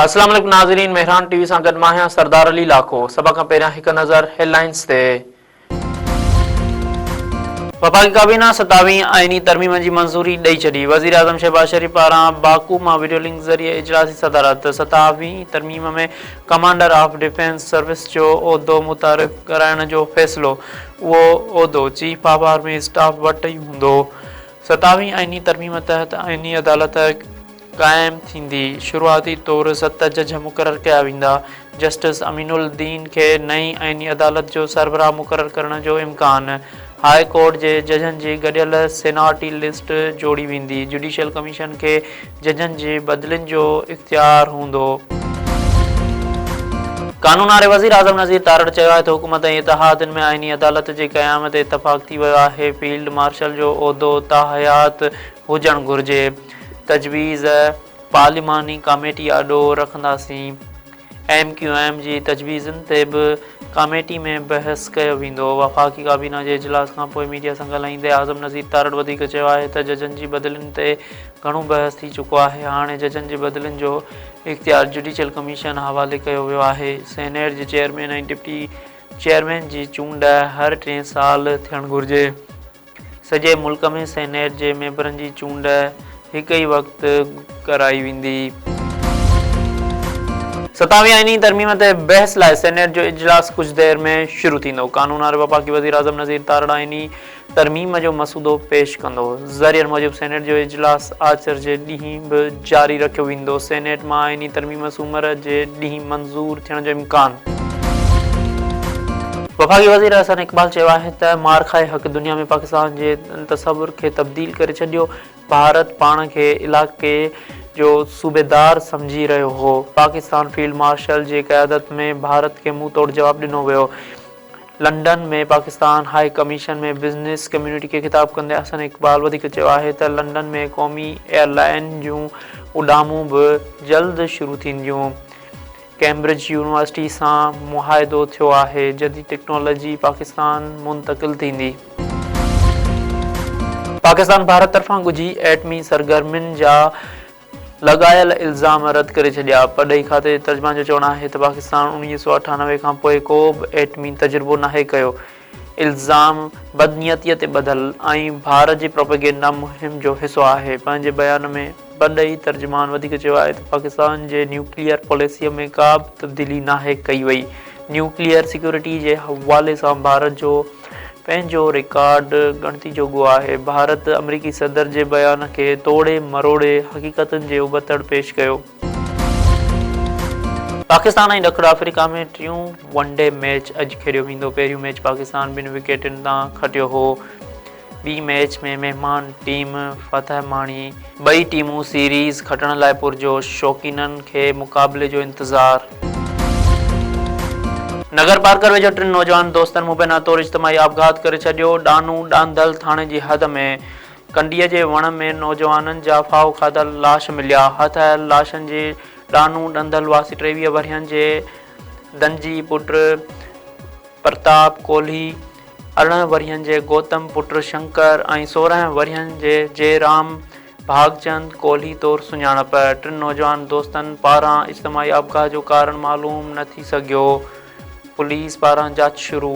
अस्सलाम वालेकुम नाज़रीन, मेहरान टीवी सां गॾु मां आहियां सरदार अली लाखो। सभ खां पहिरियां हिकु नज़र हेडलाइंस ते। वफ़ाक़ी काबीना 27वीं आईनी तरमीम जी मंज़ूरी ॾेई छॾी। वज़ीर आज़म शहबाज शरीफ़ पारां बाकू मां वीडियो लिंक ज़रिए इजलासी सदारत। 27वीं तरमीम में कमांडर ऑफ डिफेंस सर्विस जो उहिदो मुतारिफ़ कराइण जो फ़ैसिलो। उहो उहिदो चीफ ऑफ आर्मी स्टाफ वटि ई हूंदो। 27वीं आईनी तरमीम तहत आईनी अदालत क़ाइमु थींदी। शुरूआती तौरु 7 जज मुक़ररु कया वेंदा। जस्टिस अमीनुल दीन खे नई आईनी अदालत जो सरबराह मुक़ररु करण जो इम्कान। हाई कोर्ट जे जजनि जी गॾियल सेनाटी लिस्ट जोड़ी वेंदी। जुडिशियल कमीशन खे जजनि जे बदिलनि जो इख़्तियार हूंदो। कानून वारे वज़ीर आज़म नज़ीर तारड़ चयो आहे त हुकूमत ऐं इतिहादनि में आईनी अदालत जे क़याम ते इतफ़ाक़ थी वियो आहे। फील्ड मार्शल जो उहिदो ताहयात हुजणु घुरिजे। तजवीज़ पार्लिमानी कमेटी आॾो रखंदासीं। MQM जी तजवीज़ुनि ते बि कमेटी में बहस कयो वेंदो। वफ़ाक़ी काबीना जे इजलास खां पोइ मीडिया सां ॻाल्हाईंदे आज़म नज़ीर तारड़ वधीक चयो आहे त जजनि जी बदिलनि ते घणो बहस थी चुको आहे। हाणे जजनि जी बदिलनि जो इख़्तियार जुडिशियल कमीशन हवाले कयो वियो आहे। सेनेट जे चेयरमैन ऐं डिप्टी चेयरमैन जी चूंड हर 3 साल थियणु घुरिजे। सॼे मुल्क में सेनेट जे मेंबरनि जी चूंड हिकु ई वक़्तु कराई वेंदी। 27वीं आईनी तरमीम ते बहस लाइ सेनेट जो इजलास कुझु देर में शुरू थींदो। कानून वारे वफ़ाक़ी वज़ीर आज़म नज़ीर तारड़ आईनी तरमीम जो मसूदो पेश कंदो। ज़रियनि मूजिबि सेनेट जो इजलास आचर जे ॾींहुं बि जारी रखियो वेंदो। सेनेट मां आईनी तरमीम सूमर जे ॾींहुं मंज़ूर थियण जो इम्कान। वफ़ाक़ी वज़ीर अहसन इक़बाल चयो आहे त मार खाए हक़ दुनिया में पाकिस्तान जे तसवुर खे तब्दील करे छॾियो। भारत पाण खे इलाइक़े जो सूबेदार सम्झी रहियो हो। पाकिस्तान फील्ड मार्शल जे क़यादत में भारत खे मुंहुं तोड़ जवाबु ॾिनो वियो। लंडन में पाकिस्तान हाई कमीशन में बिज़नेस कम्यूनिटी खे ख़िताब कंदे अहसन इक़बाल वधीक चयो आहे त लंडन में क़ौमी एयरलाइन जूं उॾामूं बि जल्द शुरू थींदियूं। कैम्ब्रिज यूनिवर्सिटी सां मुआहिदो थियो आहे। जदीद टेक्नोलॉजी पाकिस्तान मुंतक़िल थींदी। पाकिस्तान भारत तरफ़ां ॻुझी एटमी सरगर्मियुनि जा लॻायल इल्ज़ाम रद्द करे छॾिया। परॾेही खाते तर्जुमान जो चवणु आहे त पाकिस्तान 1998 खां पोइ को बि एटमी तजुर्बो नाहे कयो। इल्ज़ाम बदनीयतीअ ते ॿधल ऐं भारत जी प्रोपेगेंडा मुहिम जो हिसो आहे। पंहिंजे बयान में परॾेही तर्जुमान वधीक चयो आहे त पाकिस्तान जे न्यूक्लियर पॉलिसीअ में का बि तब्दीली नाहे कई वई। न्यूक्लियर सिक्योरिटी जे हवाले सां भारत जो पंहिंजो रिकॉर्ड ॻणती जोॻो आहे। भारत अमरीकी सदर जे बयान खे तोड़े मरोड़े हक़ीक़तनि जे उबतड़ पेश कयो। पाकिस्तान ऐं ॾखण अफ्रीका में टियों वनडे मैच अॼु खेॾियो वेंदो। पहिरियों मैच पाकिस्तान 2 विकेटनि तां खटियो हो। ॿी मैच में महिमान टीम फतह माणी। ॿई टीमूं सीरीज़ खटण लाइ पुरजोश। शौक़ीननि खे मुक़ाबले जो इंतज़ारु। नगर पार्कर वेझो 3 नौजवान दोस्तनि मुबैना तौरु इज्तिमाही आपघात करे छॾियो। डानू डांदल थाणे जी हद में कंडीअ जे वण में नौजवाननि जा फाहो खाधल लाश मिलिया। हथायल लाशनि जे डानू डंदल वासी 23 वरियनि जे दंजी पुट प्रताप कोहली, 18 वरियनि जे गौतम पुट शंकर ऐं 16 वरियनि जे जयराम भागचंद कोहली तौरु सुञाणप। 3 नौजवान दोस्तनि पारां इज्तिमाही आपघात जो कारण मालूम न थी सघियो। पुलिस पारां जांच शुरू।